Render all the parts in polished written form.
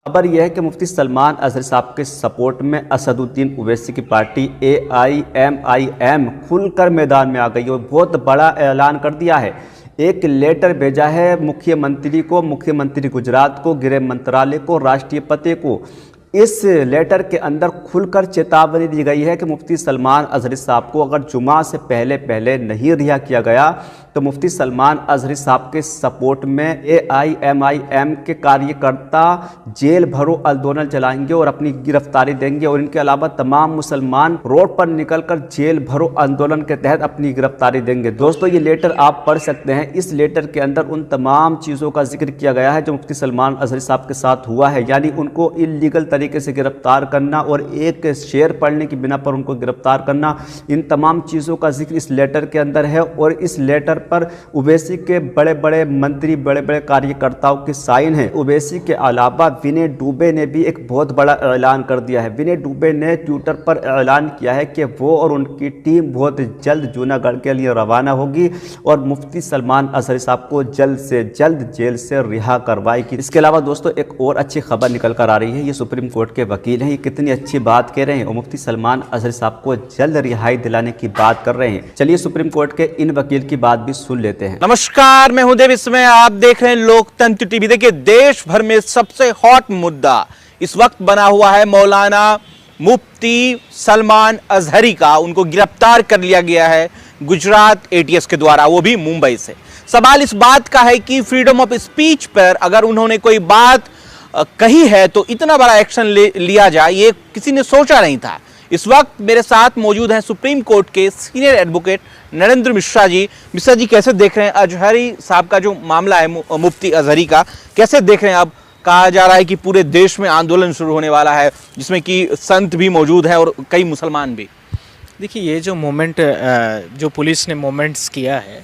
खबर यह है कि मुफ्ती सलमान अजहरी साहब के सपोर्ट में असदुद्दीन ओवैसी की पार्टी AIMIM खुलकर मैदान में आ गई और बहुत बड़ा ऐलान कर दिया है। एक लेटर भेजा है मुख्यमंत्री को, मुख्यमंत्री गुजरात को, गृह मंत्रालय को, राष्ट्रपति को। इस लेटर के अंदर खुलकर चेतावनी दी गई है कि मुफ्ती सलमान अजहरी साहब को अगर जुमा से पहले नहीं रिहा किया गया तो मुफ्ती सलमान अजहरी साहब के सपोर्ट में AIMIM के कार्यकर्ता जेल भरो आंदोलन चलाएंगे और अपनी गिरफ्तारी देंगे और इनके अलावा तमाम मुसलमान रोड पर निकलकर जेल भरो आंदोलन के तहत अपनी गिरफ्तारी देंगे। दोस्तों, ये लेटर आप पढ़ सकते हैं। इस लेटर के अंदर उन तमाम चीज़ों का जिक्र किया गया है जो मुफ्ती सलमान अजहरी साहब के साथ हुआ है, यानी उनको इल्लीगल तरीके से गिरफ्तार करना और एक शेर पढ़ने की बिना पर उनको गिरफ्तार करना, इन तमाम चीज़ों का जिक्र इस लेटर के अंदर है। और इस लेटर पर ओवैसी के बड़े बड़े मंत्री, बड़े बड़े कार्यकर्ताओं के साइन हैं। ओवैसी के अलावा विनय दुबे ने भी एक बहुत बड़ा ऐलान कर दिया है। विनय दुबे ने ट्विटर पर ऐलान किया है कि वो और उनकी टीम बहुत जल्द जूनागढ़ के लिए रवाना होगी और मुफ्ती सलमान अजहरी साहब को जल्द से जल्द जेल से रिहा करवाएगी। इसके अलावा दोस्तों, एक और अच्छी खबर निकल कर आ रही है। ये सुप्रीम कोर्ट के वकील हैं, ये कितनी अच्छी बात कह रहे हैं और मुफ्ती सलमान अजहरी साहब को जल्द रिहाई दिलाने की बात कर रहे हैं। चलिए सुप्रीम कोर्ट के इन वकील की बात भी सुन लेते हैं। नमस्कार, मैं हूं देव, इसमें आप देख रहे हैं लोकतंत्र टीवी। देखिए, देश भर में सबसे हॉट मुद्दा इस वक्त बना हुआ है मौलाना मुफ्ती सलमान अजहरी का। उनको गिरफ्तार कर लिया गया है गुजरात ATS के द्वारा, वो भी मुंबई से। सवाल इस बात का है कि फ्रीडम ऑफ स्पीच पर अगर उन्होंने कोई बात कही है तो इतना बड़ा एक्शन लिया जाए, ये किसी ने सोचा नहीं था। इस वक्त मेरे साथ मौजूद हैं सुप्रीम कोर्ट के सीनियर एडवोकेट नरेंद्र मिश्रा जी। मिश्रा जी, कैसे देख रहे हैं अजहरी साहब का जो मामला है, मुफ्ती अजहरी का, कैसे देख रहे हैं? अब कहा जा रहा है कि पूरे देश में आंदोलन शुरू होने वाला है जिसमें कि संत भी मौजूद है और कई मुसलमान भी। देखिए, ये जो मोमेंट जो पुलिस ने मोमेंट्स किया है,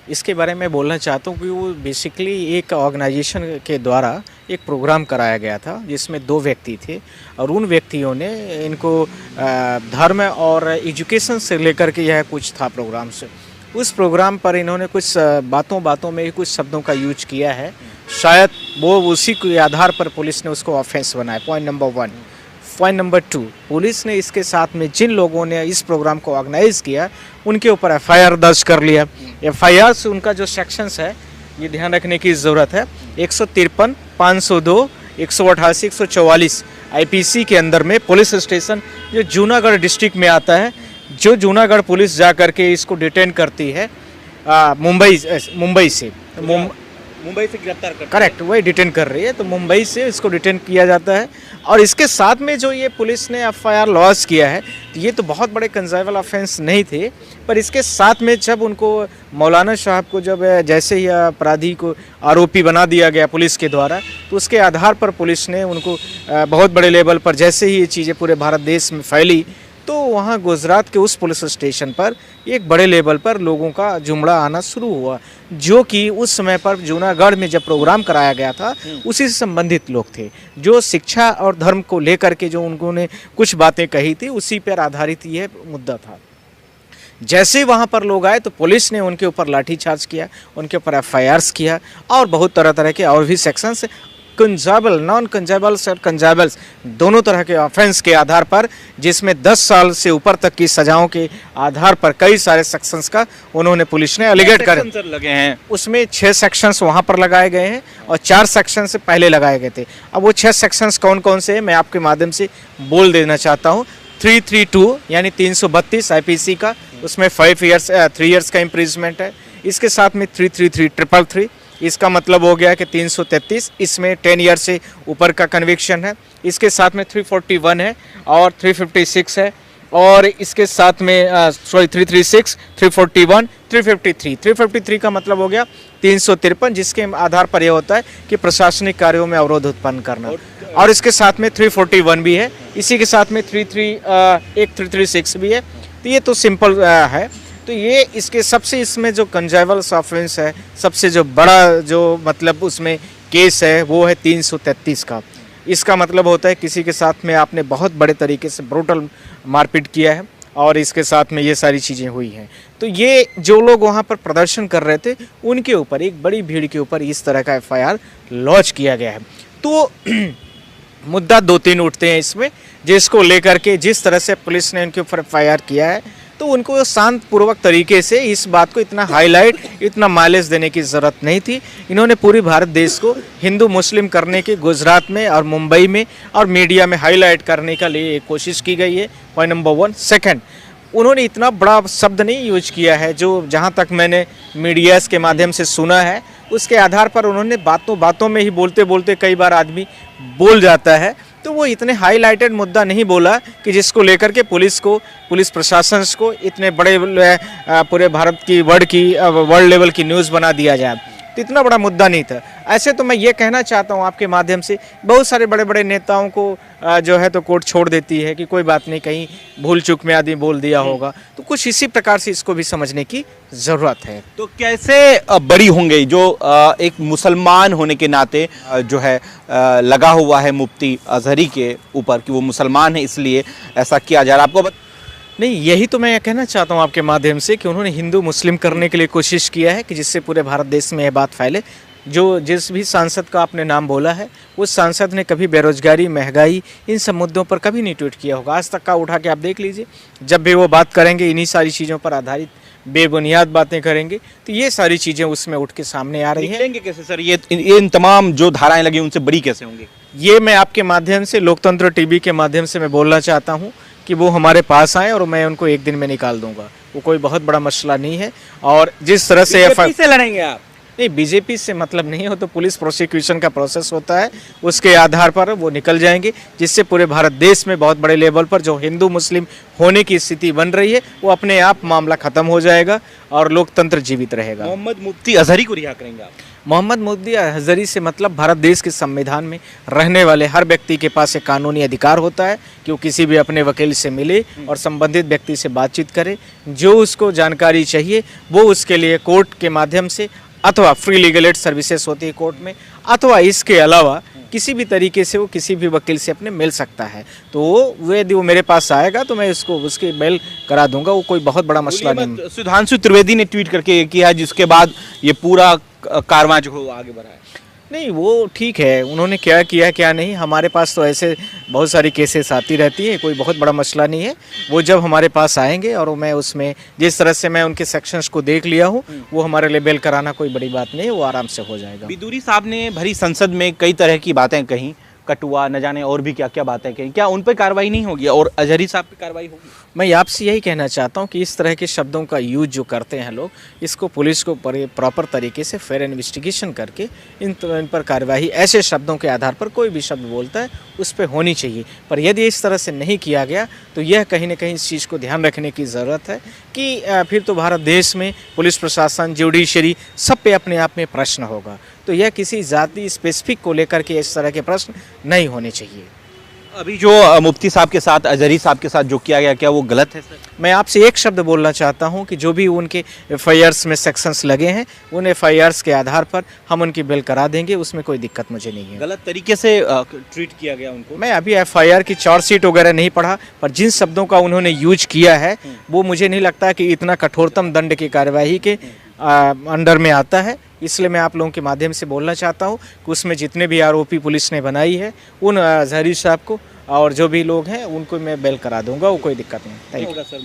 इसके बारे में बोलना चाहता हूँ कि वो बेसिकली एक ऑर्गेनाइजेशन के द्वारा एक प्रोग्राम कराया गया था जिसमें 2 व्यक्ति थे और उन व्यक्तियों ने इनको धर्म और एजुकेशन से लेकर के यह कुछ था प्रोग्राम से। उस प्रोग्राम पर इन्होंने कुछ बातों में कुछ शब्दों का यूज किया है, शायद वो उसी के आधार पर पुलिस ने उसको ऑफेंस बनाया। Point number 1। Point number 2, police ने इसके साथ में जिन लोगों ने इस प्रोग्राम को ऑर्गेनाइज किया उनके ऊपर FIR दर्ज कर लिया। FIR से उनका जो सेक्शंस है, ये ध्यान रखने की ज़रूरत है, 153, 502, 188, 144 IPC के अंदर में पुलिस स्टेशन जो जूनागढ़ डिस्ट्रिक्ट में आता है, जो जूनागढ़ पुलिस जा कर के इसको डिटेन करती है मुंबई से गिरफ्तार कर, करेक्ट, वही डिटेन कर रही है, तो मुंबई से इसको डिटेन किया जाता है। और इसके साथ में जो ये पुलिस ने FIR लॉन्च किया है, तो ये तो बहुत बड़े कंजाइबल ऑफेंस नहीं थे, पर इसके साथ में जब उनको मौलाना साहब को जब जैसे ही अपराधी को आरोपी बना दिया गया पुलिस के द्वारा, तो उसके आधार पर पुलिस ने उनको बहुत बड़े लेवल पर, जैसे ही ये चीज़ें पूरे भारत देश में फैली, तो वहाँ गुजरात के उस पुलिस स्टेशन पर एक बड़े लेवल पर लोगों का जुमड़ा आना शुरू हुआ, जो कि उस समय पर जूनागढ़ में जब प्रोग्राम कराया गया था उसी से संबंधित लोग थे, जो शिक्षा और धर्म को लेकर के जो उन्होंने कुछ बातें कही थी, उसी पर आधारित ये मुद्दा था। जैसे ही वहाँ पर लोग आए तो पुलिस ने उनके ऊपर लाठीचार्ज किया, उनके ऊपर FIRs किया और बहुत तरह के और भी सेक्शंस, कंजाइबल, नॉन कंजाइबल्स और कंजाइबल्स, दोनों तरह के ऑफेंस के आधार पर, जिसमें 10 साल से ऊपर तक की सजाओं के आधार पर कई सारे सेक्शंस का उन्होंने पुलिस ने एलिगेट कर लगे हैं। उसमें 6 सेक्शंस वहाँ पर लगाए गए हैं और 4 सेक्शन से पहले लगाए गए थे। अब वो 6 सेक्शंस कौन कौन से हैं, मैं आपके माध्यम से बोल देना चाहता हूँ। 332 यानी 332 IPC का, उसमें 3 ईयर्स का इम्प्रिजमेंट है। इसके साथ में 333 इसका मतलब हो गया कि 333, इसमें 10 ईयर से ऊपर का कन्विक्शन है। इसके साथ में 341 है और 356 है और इसके साथ में 336, 341, 353 का मतलब हो गया 353, जिसके आधार पर यह होता है कि प्रशासनिक कार्यों में अवरोध उत्पन्न करना। और इसके साथ में 341 भी है, इसी के साथ में 336 भी है। तो ये तो सिंपल है। तो ये इसके सबसे, इसमें जो कंजाइबल ऑफेंस है, सबसे जो बड़ा जो मतलब उसमें केस है वो है 333 का। इसका मतलब होता है किसी के साथ में आपने बहुत बड़े तरीके से ब्रूटल मारपीट किया है और इसके साथ में ये सारी चीज़ें हुई हैं। तो ये जो लोग वहाँ पर प्रदर्शन कर रहे थे उनके ऊपर, एक बड़ी भीड़ के ऊपर इस तरह का FIR लॉन्च किया गया है। तो मुद्दा 2-3 उठते हैं इसमें, जिसको लेकर के जिस तरह से पुलिस ने उनके ऊपर एफआईआर किया है, तो उनको शांतपूर्वक तरीके से इस बात को इतना हाईलाइट, इतना माइलेज देने की ज़रूरत नहीं थी। इन्होंने पूरी भारत देश को हिंदू मुस्लिम करने की गुजरात में और मुंबई में और मीडिया में हाईलाइट करने का लिए कोशिश की गई है, पॉइंट नंबर 1। सेकंड, उन्होंने इतना बड़ा शब्द नहीं यूज किया है, जो जहाँ तक मैंने मीडियाज़ के माध्यम से सुना है, उसके आधार पर उन्होंने बातों बातों में ही बोलते बोलते कई बार आदमी बोल जाता है, तो वो इतने हाईलाइटेड मुद्दा नहीं बोला कि जिसको लेकर के पुलिस प्रशासन को इतने बड़े पूरे भारत की वर्ल्ड लेवल की न्यूज़ बना दिया जाए। तो इतना बड़ा मुद्दा नहीं था। ऐसे तो मैं ये कहना चाहता हूँ आपके माध्यम से, बहुत सारे बड़े बड़े नेताओं को जो है तो कोर्ट छोड़ देती है कि कोई बात नहीं, कहीं भूल चूक में आदमी बोल दिया होगा, तो कुछ इसी प्रकार से इसको भी समझने की ज़रूरत है। तो कैसे बड़ी होंगे जो एक मुसलमान होने के नाते जो है लगा हुआ है मुफ्ती अजहरी के ऊपर कि वो मुसलमान है इसलिए ऐसा किया जा रहा है, आपको नहीं, यही तो मैं कहना चाहता हूँ आपके माध्यम से कि उन्होंने हिंदू मुस्लिम करने के लिए कोशिश किया है कि जिससे पूरे भारत देश में यह बात फैले। जिस भी सांसद का आपने नाम बोला है, उस सांसद ने कभी बेरोजगारी, महंगाई, इन सब मुद्दों पर कभी नहीं ट्वीट किया होगा। आज तक का उठा के आप देख लीजिए, जब भी वो बात करेंगे इन्हीं सारी चीज़ों पर आधारित बेबुनियाद बातें करेंगे, तो ये सारी चीज़ें उसमें उठ के सामने आ रही हैं। कैसे सर ये इन तमाम जो धाराएं लगी उनसे बड़ी कैसे होंगी? ये मैं आपके माध्यम से, लोकतंत्र टीवी के माध्यम से मैं बोलना चाहता हूँ कि वो हमारे पास आए और मैं उनको एक दिन में निकाल दूंगा। वो कोई बहुत बड़ा मसला नहीं है। और जिस तरह से बीजेपी से लड़ेंगे आप? नहीं, बीजेपी से मतलब नहीं हो, तो पुलिस प्रोसिक्यूशन का प्रोसेस होता है, उसके आधार पर वो निकल जाएंगे, जिससे पूरे भारत देश में बहुत बड़े लेवल पर जो हिंदू मुस्लिम होने की स्थिति बन रही है, वो अपने आप मामला खत्म हो जाएगा और लोकतंत्र जीवित रहेगा। मोहम्मद मुफ्ती अजहरी को रिहा करेंगे आप? मोहम्मद मुफ्ती अजहरी से मतलब भारत देश के संविधान में रहने वाले हर व्यक्ति के पास एक कानूनी अधिकार होता है कि वो किसी भी अपने वकील से मिले और संबंधित व्यक्ति से बातचीत करे, जो उसको जानकारी चाहिए वो उसके लिए कोर्ट के माध्यम से अथवा फ्री लीगल एड सर्विसेज होती है कोर्ट में, अथवा इसके अलावा किसी भी तरीके से वो किसी भी वकील से अपने मिल सकता है। तो यदि वो मेरे पास आएगा तो मैं उसकी मेल करा दूंगा, वो कोई बहुत बड़ा मसला नहीं। सुधांशु त्रिवेदी ने ट्वीट करके किया, जिसके बाद ये पूरा कारवां जो हो आगे बढ़ा है। नहीं, वो ठीक है, उन्होंने क्या किया क्या नहीं, हमारे पास तो ऐसे बहुत सारी केसेस आती रहती है, कोई बहुत बड़ा मसला नहीं है। वो जब हमारे पास आएंगे और मैं उसमें जिस तरह से मैं उनके सेक्शंस को देख लिया हूँ, वो हमारे लिए बेल कराना कोई बड़ी बात नहीं है, वो आराम से हो जाएगा। बिदूरी साहब ने भरी संसद में कई तरह की बातें कही, कटुआ न जाने और भी क्या क्या बातें कही, क्या उन पर कार्रवाई नहीं होगी और अजहरी साहब पर कार्रवाई होगी? मैं आपसे यही कहना चाहता हूं कि इस तरह के शब्दों का यूज जो करते हैं लोग, इसको पुलिस को प्रॉपर तरीके से फेयर इन्वेस्टिगेशन करके इन पर कार्रवाई, ऐसे शब्दों के आधार पर कोई भी शब्द बोलता है उस पर होनी चाहिए। पर यदि इस तरह से नहीं किया गया तो यह कहीं ना कहीं इस चीज़ को ध्यान रखने की ज़रूरत है कि फिर तो भारत देश में पुलिस प्रशासन, जुडिशरी सब पे अपने आप में प्रश्न होगा। तो यह किसी जाति स्पेसिफिक को लेकर के इस तरह के प्रश्न नहीं होने चाहिए। अभी जो मुफ्ती साहब के साथ, अजहरी साहब के साथ जो किया गया, क्या वो गलत है सर? मैं आपसे एक शब्द बोलना चाहता हूं कि जो भी उनके एफआईआर्स में सेक्शंस लगे हैं, उन एफआईआर्स के आधार पर हम उनकी बिल करा देंगे, उसमें कोई दिक्कत मुझे नहीं है। गलत तरीके से ट्रीट किया गया उनको? मैं अभी एफआईआर की चार्जशीट वगैरह नहीं पढ़ा, पर जिन शब्दों का उन्होंने यूज किया है वो मुझे नहीं लगता कि इतना कठोरतम दंड की कार्यवाही के अंडर में आता है। इसलिए मैं आप लोगों के माध्यम से बोलना चाहता हूं कि उसमें जितने भी आरोपी पुलिस ने बनाई है, उन अजहरी साहब को और जो भी लोग हैं उनको मैं बेल करा दूंगा, वो कोई दिक्कत नहीं होगा। सर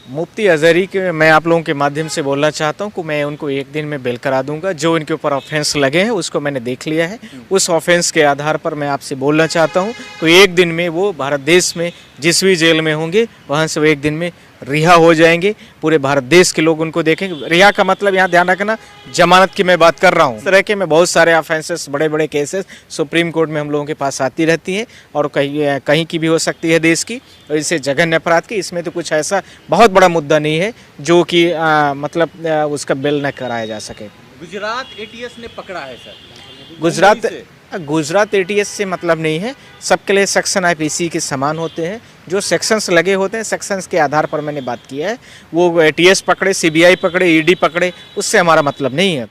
मुफ्ती अजहरी के मैं आप लोगों के माध्यम से बोलना चाहता हूं कि मैं उनको एक दिन में बेल करा दूंगा। जो इनके ऊपर ऑफेंस लगे हैं उसको मैंने देख लिया है, उस ऑफेंस के आधार पर मैं आपसे बोलना चाहता हूं तो एक दिन में वो भारत देश में जिस भी जेल में होंगे वहाँ से वो एक दिन में रिहा हो जाएंगे। पूरे भारत देश के लोग उनको देखेंगे। रिहा का मतलब यहाँ ध्यान रखना, जमानत की मैं बात कर रहा हूँ। इस तरह के में बहुत सारे ऑफेंसेस, बड़े बड़े केसेस सुप्रीम कोर्ट में हम लोगों के पास आती रहती हैं और कहीं की भी हो सकती है देश की, और इसे जघन्य अपराध की। इसमें तो कुछ ऐसा बहुत बड़ा मुद्दा नहीं है जो कि मतलब उसका बिल न कराया जा सके। गुजरात एटीएस ने पकड़ा है सर, गुजरात एटीएस से मतलब नहीं है, सबके लिए सेक्शन आईपीसी के समान होते हैं। जो सेक्शंस लगे होते हैं, सेक्शंस के आधार पर मैंने बात किया है। वो एटीएस पकड़े, सीबीआई पकड़े, ईडी पकड़े, उससे हमारा मतलब नहीं है।